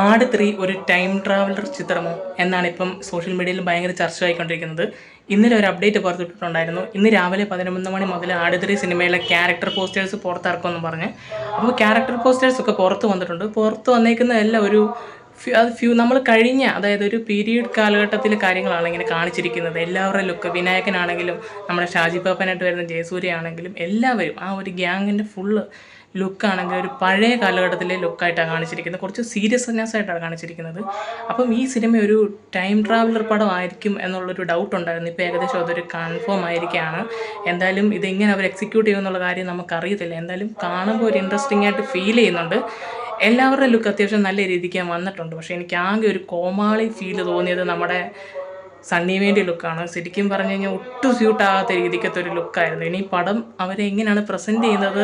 ആട് 3 ഒരു time traveller ചിത്രമോ എന്നാണ് ഇപ്പം സോഷ്യൽ മീഡിയയിൽ ഭയങ്കര ചർച്ചയായിക്കൊണ്ടിരിക്കുന്നത്. ഇന്നലെ ഒരു അപ്ഡേറ്റ് പുറത്തുവിട്ടിട്ടുണ്ടായിരുന്നു. ഇന്ന് രാവിലെ 11 മണി മുതൽ ആട് 3 സിനിമയിലെ ക്യാരക്ടർ പോസ്റ്റേഴ്സ് പുറത്തിറക്കുമെന്ന് പറഞ്ഞ്. അപ്പോൾ ക്യാരക്ടർ പോസ്റ്റേഴ്സ് ഒക്കെ പുറത്ത് വന്നിട്ടുണ്ട്. പുറത്ത് വന്നേക്കുന്നതെല്ലാം ഒരു നമ്മൾ കഴിഞ്ഞ, അതായത് ഒരു പീരീഡ് കാലഘട്ടത്തിലെ കാര്യങ്ങളാണ് ഇങ്ങനെ കാണിച്ചിരിക്കുന്നത്. എല്ലാവരുടെയും ലുക്ക്, വിനായകനാണെങ്കിലും നമ്മുടെ ഷാജി പാപ്പനായിട്ട് വരുന്ന ജയസൂര്യ ആണെങ്കിലും എല്ലാവരും ആ ഒരു ഗ്യാങ്ങിൻ്റെ ഫുള്ള് ലുക്കാണെങ്കിൽ ഒരു പഴയ കാലഘട്ടത്തിലെ ലുക്കായിട്ടാണ് കാണിച്ചിരിക്കുന്നത്. കുറച്ച് സീരിയസ്നെസ് ആയിട്ടാണ് കാണിച്ചിരിക്കുന്നത്. അപ്പം ഈ സിനിമ ഒരു ടൈം ട്രാവലർ പടമായിരിക്കും എന്നുള്ളൊരു ഡൗട്ട് ഉണ്ടായിരുന്നു. ഇപ്പോൾ ഏകദേശം അതൊരു കൺഫേം ആയിരിക്കുകയാണ്. എന്തായാലും ഇതെങ്ങനെ അവർ എക്സിക്യൂട്ട് ചെയ്യുമെന്നുള്ള കാര്യം നമുക്കറിയത്തില്ല. എന്തായാലും കാണുമ്പോൾ ഒരു ഇൻട്രസ്റ്റിംഗ് ആയിട്ട് ഫീൽ ചെയ്യുന്നുണ്ട്. എല്ലാവരുടെ ലുക്ക് അത്യാവശ്യം നല്ല രീതിക്ക് വന്നിട്ടുണ്ട്. പക്ഷേ എനിക്ക് ആകെ ഒരു കോമാളി ഫീൽ തോന്നിയത് നമ്മുടെ സണ്ണി വേണ്ടി ലുക്കാണ്. ശരിക്കും പറഞ്ഞു കഴിഞ്ഞാൽ ഒട്ടും സ്യൂട്ടാകാത്ത രീതിക്കത്തെ ഒരു ലുക്കായിരുന്നു. ഇനി പടം അവരെ എങ്ങനെയാണ് പ്രസൻറ്റ് ചെയ്യുന്നത്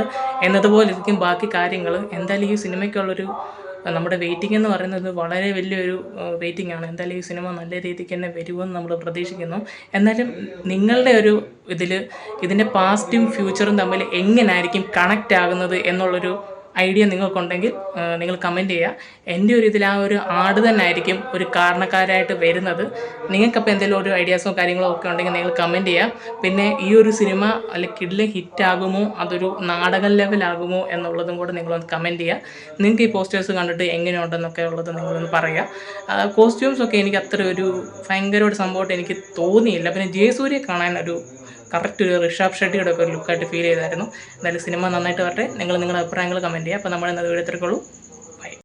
എന്നതുപോലെ ഇരിക്കും ബാക്കി കാര്യങ്ങൾ. എന്തായാലും ഈ സിനിമയ്ക്കുള്ളൊരു നമ്മുടെ വെയിറ്റിംഗ് എന്ന് പറയുന്നത് വളരെ വലിയൊരു വെയിറ്റിംഗ് ആണ്. എന്തായാലും ഈ സിനിമ നല്ല രീതിക്ക് തന്നെ വരുമെന്ന് നമ്മൾ പ്രതീക്ഷിക്കുന്നു. എന്നാലും നിങ്ങളുടെ ഒരു ഇതിൻ്റെ പാസ്റ്റും ഫ്യൂച്ചറും തമ്മിൽ എങ്ങനെയായിരിക്കും കണക്റ്റ് ആകുന്നത് എന്നുള്ളൊരു ഐഡിയ നിങ്ങൾക്കുണ്ടെങ്കിൽ നിങ്ങൾ കമൻറ്റ് ചെയ്യുക. എൻ്റെ ഒരു ഇതിൽ ആ ഒരു ആട് തന്നെ ആയിരിക്കും ഒരു കാരണക്കാരായിട്ട് വരുന്നത്. നിങ്ങൾക്കപ്പോൾ എന്തെങ്കിലും ഒരു ഐഡിയാസോ കാര്യങ്ങളോ ഒക്കെ ഉണ്ടെങ്കിൽ നിങ്ങൾ കമൻറ്റ് ചെയ്യുക. പിന്നെ ഈ ഒരു സിനിമ കിഡിലെ ഹിറ്റാകുമോ, അതൊരു നാടകം ലെവലാകുമോ എന്നുള്ളതും കൂടെ നിങ്ങളൊന്ന് കമൻറ്റ് ചെയ്യുക. നിങ്ങൾക്ക് ഈ പോസ്റ്റേഴ്സ് കണ്ടിട്ട് എങ്ങനെയുണ്ടെന്നൊക്കെ ഉള്ളത് നിങ്ങളൊന്ന് പറയുക. കോസ്റ്റ്യൂംസൊക്കെ എനിക്ക് അത്ര ഒരു ഭയങ്കര ഒരു സംഭവമായിട്ട് എനിക്ക് തോന്നിയില്ല. പിന്നെ ജയസൂര്യ കാണാൻ ഒരു കറക്റ്റ് ഒരു ഋഷഭ് ഷെട്ടിയുടെ ഒക്കെ ഒരു ലുക്കായിട്ട് ഫീൽ ചെയ്തായിരുന്നു. എന്തായാലും സിനിമ നന്നായിട്ട് വരട്ടെ. നിങ്ങളുടെ അഭിപ്രായങ്ങൾ കമൻറ്റ് ചെയ്യുക. അപ്പോൾ നമ്മൾ ഇന്നത്തെ വീഡിയോ ഇത്രയ്ക്കുള്ളൂ.